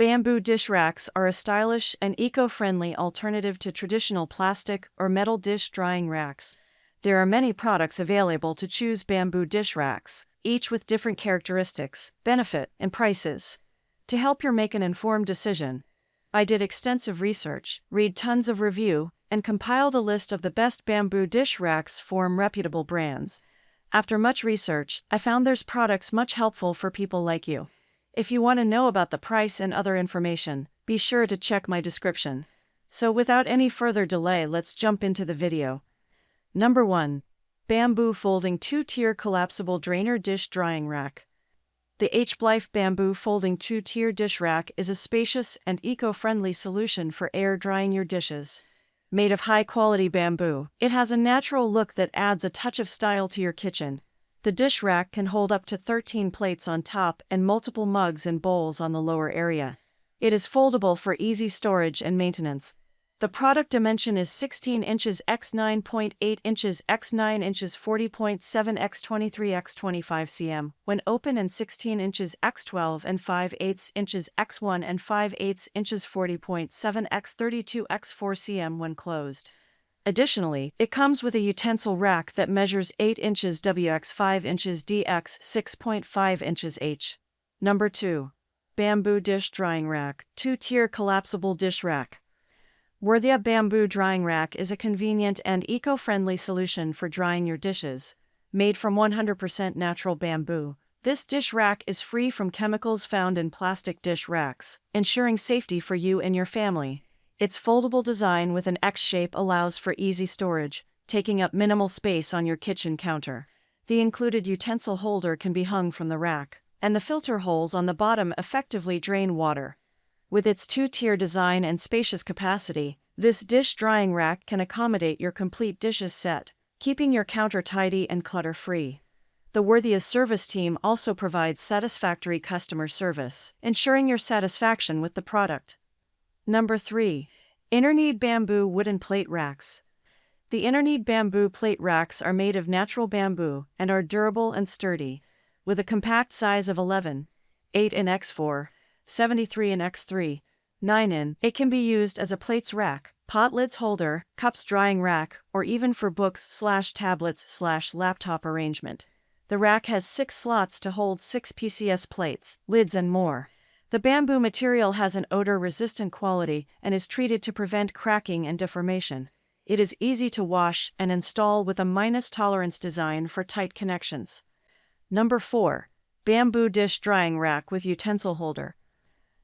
Bamboo dish racks are a stylish and eco-friendly alternative to traditional plastic or metal dish drying racks. There are many products available to choose bamboo dish racks, each with different characteristics, benefit, and prices. To help you make an informed decision, I did extensive research, read tons of review, and compiled a list of the best bamboo dish racks from reputable brands. After much research, I found there's products much helpful for people like you. If you want to know about the price and other information, be sure to check my description. So without any further delay, let's jump into the video. Number 1. Bamboo Folding 2-Tier Collapsible Drainer Dish Drying Rack. The H-Blythe Bamboo Folding 2-Tier Dish Rack is a spacious and eco-friendly solution for air drying your dishes. Made of high-quality bamboo, it has a natural look that adds a touch of style to your kitchen. The dish rack can hold up to 13 plates on top and multiple mugs and bowls on the lower area. It is foldable for easy storage and maintenance. The product dimension is 16 inches x 9.8 inches x 9 inches 40.7 x 23 x 25 cm when open and 16 inches x 12 and 5/8 inches x 1 and 5/8 inches 40.7 x 32 x 4 cm when closed. Additionally, it comes with a utensil rack that measures 8 inches W x 5 inches D x 6.5 inches H. Number 2. Bamboo Dish Drying Rack 2-Tier Collapsible Dish Rack. Novia Bamboo Drying Rack is a convenient and eco-friendly solution for drying your dishes. Made from 100% natural bamboo, this dish rack is free from chemicals found in plastic dish racks, ensuring safety for you and your family. Its foldable design with an X shape allows for easy storage, taking up minimal space on your kitchen counter. The included utensil holder can be hung from the rack, and the filter holes on the bottom effectively drain water. With its 2-tier design and spacious capacity, this dish drying rack can accommodate your complete dishes set, keeping your counter tidy and clutter-free. The Novia service team also provides satisfactory customer service, ensuring your satisfaction with the product. Number 3. Innerneed Bamboo Wooden Plate Racks. The Innerneed bamboo plate racks are made of natural bamboo and are durable and sturdy. With a compact size of 11, 8 in x4, 73 in x3, 9 in, it can be used as a plates rack, pot lids holder, cups drying rack, or even for books/tablets/laptop arrangement. The rack has 6 slots to hold 6 PCS plates, lids and more. The bamboo material has an odor-resistant quality and is treated to prevent cracking and deformation. It is easy to wash and install with a minus-tolerance design for tight connections. Number 4. Bamboo Dish Drying Rack with Utensil Holder.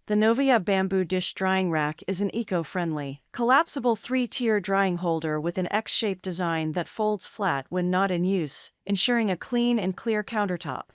The Novia Bamboo Dish Drying Rack is an eco-friendly, collapsible 3-tier drying holder with an X-shaped design that folds flat when not in use, ensuring a clean and clear countertop.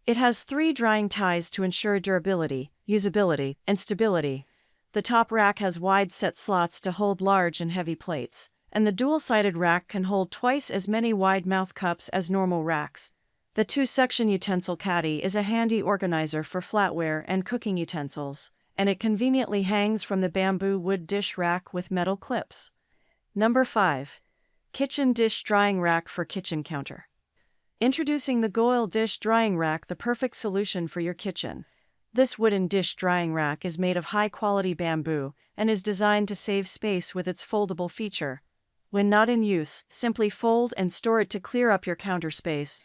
It has 3 drying ties to ensure durability, usability, and stability. The top rack has wide set slots to hold large and heavy plates, and the dual-sided rack can hold twice as many wide-mouth cups as normal racks. The 2-section utensil caddy is a handy organizer for flatware and cooking utensils, and it conveniently hangs from the bamboo wood dish rack with metal clips. Number 5. Kitchen Dish Drying Rack for Kitchen Counter. Introducing the Goil Dish Drying Rack, the perfect solution for your kitchen. This wooden dish drying rack is made of high-quality bamboo and is designed to save space with its foldable feature. When not in use, simply fold and store it to clear up your counter space.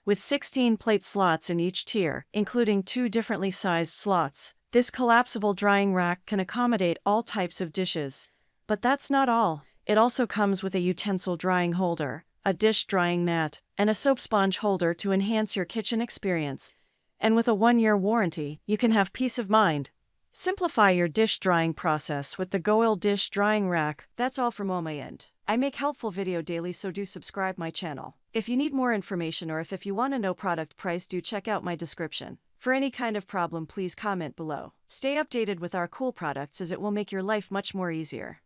With 16 plate slots in each tier, including 2 differently sized slots, this collapsible drying rack can accommodate all types of dishes. But that's not all. It also comes with a utensil drying holder, a dish drying mat, and a soap sponge holder to enhance your kitchen experience. And with a 1-year warranty, you can have peace of mind. Simplify your dish drying process with the Goil Dish Drying Rack. That's all from my end. I make helpful video daily, so do subscribe my channel. If you need more information or if you want to know product price, do check out my description. For any kind of problem, please comment below. Stay updated with our cool products as it will make your life much more easier.